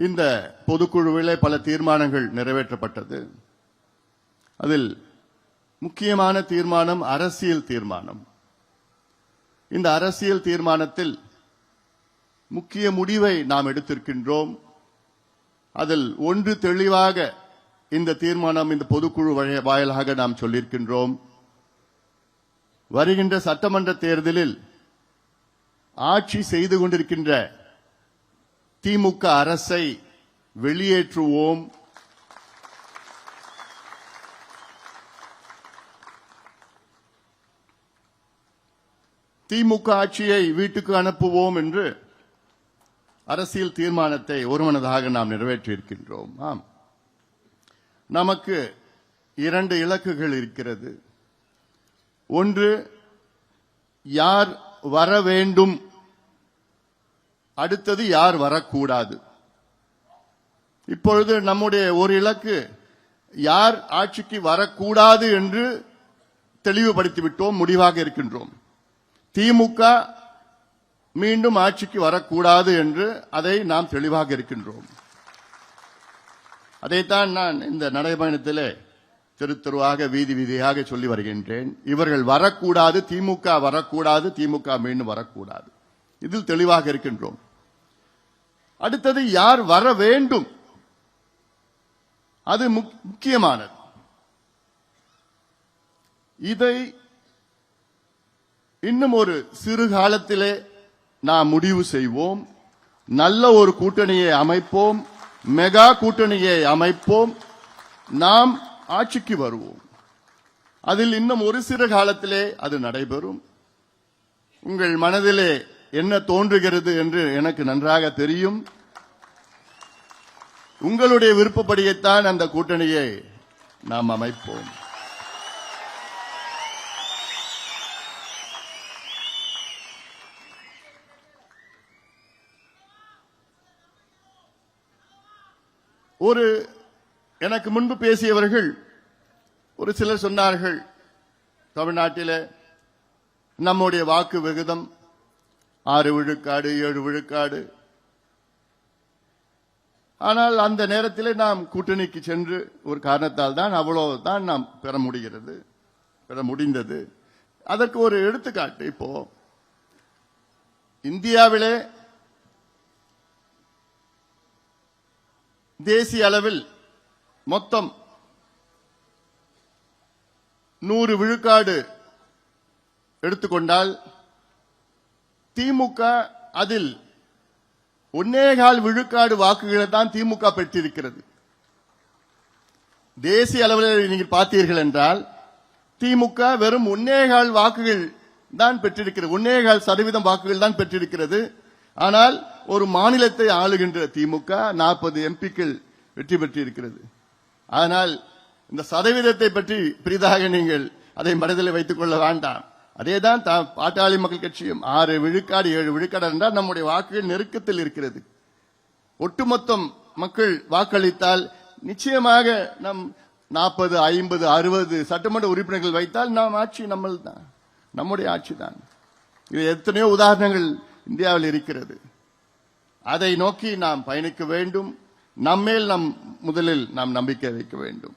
இந்த பொதுக்குழுவிலே பல தீர்மானங்கள் நிறைவேற்றப்பட்டது. அதில் முக்கியமான தீர்மானம் அரசியல் தீர்மானம். இந்த அரசியல் தீர்மானத்தில் முக்கிய முடிவை நாம் எடுத்திருக்கின்றோம். அதில் ஒன்று தெளிவாக இந்த தீர்மானம் இந்த பொதுக்குழு வாயிலாக நாம் சொல்லியிருக்கின்றோம். வருகின்ற சட்டமன்ற தேர்தலில் ஆட்சி செய்து கொண்டிருக்கின்ற திமுக அரசை வெளியேற்றுவோம். திமுக ஆட்சியை வீட்டுக்கு அனுப்புவோம் என்று அரசியல் தீர்மானத்தை ஒருமனதாக நாம் நிறைவேற்றியிருக்கின்றோம். ஆம், நமக்கு 2 இலக்குகள் இருக்கிறது. ஒன்று, யார் வர வேண்டும், அடுத்தது யார் வரக்கூடாது. இப்பொழுது நம்முடைய ஒரு இலக்கு யார் ஆட்சிக்கு வரக்கூடாது என்று தெளிவுபடுத்திவிட்டோம், முடிவாக இருக்கின்றோம். திமுக மீண்டும் ஆட்சிக்கு வரக்கூடாது என்று அதை நாம் தெளிவாக இருக்கின்றோம். அதைத்தான் நான் இந்த நடைபயணத்திலே தெரு தெருவாக வீதி வீதியாக சொல்லி வருகின்றேன். இவர்கள் வரக்கூடாது, திமுக வரக்கூடாது, திமுக மீண்டும் வரக்கூடாது. இதில் தெளிவாக இருக்கின்றோம். அடுத்தது யார் வர வேண்டும், அது முக்கியமானது. இதை இன்னும் ஒரு சிறு காலத்திலே நாம் முடிவு செய்வோம். நல்ல ஒரு கூட்டணியை அமைப்போம், மெகா கூட்டணியை அமைப்போம், நாம் ஆட்சிக்கு வருவோம். அதில் இன்னும் ஒரு சிறு காலத்திலே அது நடைபெறும். உங்கள் மனதிலே என்ன தோன்றுகிறது என்று எனக்கு நன்றாக தெரியும். உங்களுடைய விருப்பப்படியைத்தான் அந்த கூட்டணியை நாம் அமைப்போம். எனக்கு முன்பு பேசியவர்கள் ஒரு சிலர் சொன்னார்கள், தமிழ்நாட்டில் நம்முடைய வாக்கு விகிதம் 6 விழுக்காடு 7 விழுக்காடு. ஆனால் அந்த நேரத்தில் நாம் கூட்டணிக்கு சென்று ஒரு காரணத்தால் தான் அவ்வளவுதான் நாம் பெற முடிந்தது. அதற்கு ஒரு எடுத்துக்காட்டு, இப்போ இந்தியாவிலே தேசிய அளவில் மொத்தம் 100 விழுக்காடு எடுத்துக்கொண்டால் திமுக அதில் 1.25 விழுக்காடு வாக்குகளை தான் திமுக பெற்றிருக்கிறது. தேசிய அளவில் நீங்கள் பார்த்தீர்கள் என்றால் திமுக வெறும் 1.25 வாக்குகள் தான் பெற்றிருக்கிறது, 1.25% வாக்குகள் தான் பெற்றிருக்கிறது. ஆனால் ஒரு மாநிலத்தை ஆளுகின்ற திமுக 40 எம்பிக்கள் வெற்றி பெற்றிருக்கிறது. ஆனால் இந்த சதவீதத்தை பற்றி பெரிதாக நீங்கள் அதை மனதில் வைத்துக் கொள்ள வேண்டாம். அதேதான் பாட்டாளி மக்கள் கட்சியும் 6 விழுக்காடு 7 விழுக்காடு என்றால் நம்முடைய வாக்குகள் நெருக்கத்தில் இருக்கிறது. ஒட்டுமொத்த மக்கள் வாக்களித்தால் நிச்சயமாக நம் 40 50 60 சட்டமன்ற உறுப்பினர்கள் வைத்தால் நாம் ஆட்சி நம்முடைய ஆட்சி தான். இது எத்தனையோ உதாரணங்கள் இந்தியாவில் இருக்கிறது. அதை நோக்கி நாம் பயணிக்க வேண்டும். நம்மேல் முதலில் நாம் நம்பிக்கை வைக்க வேண்டும்.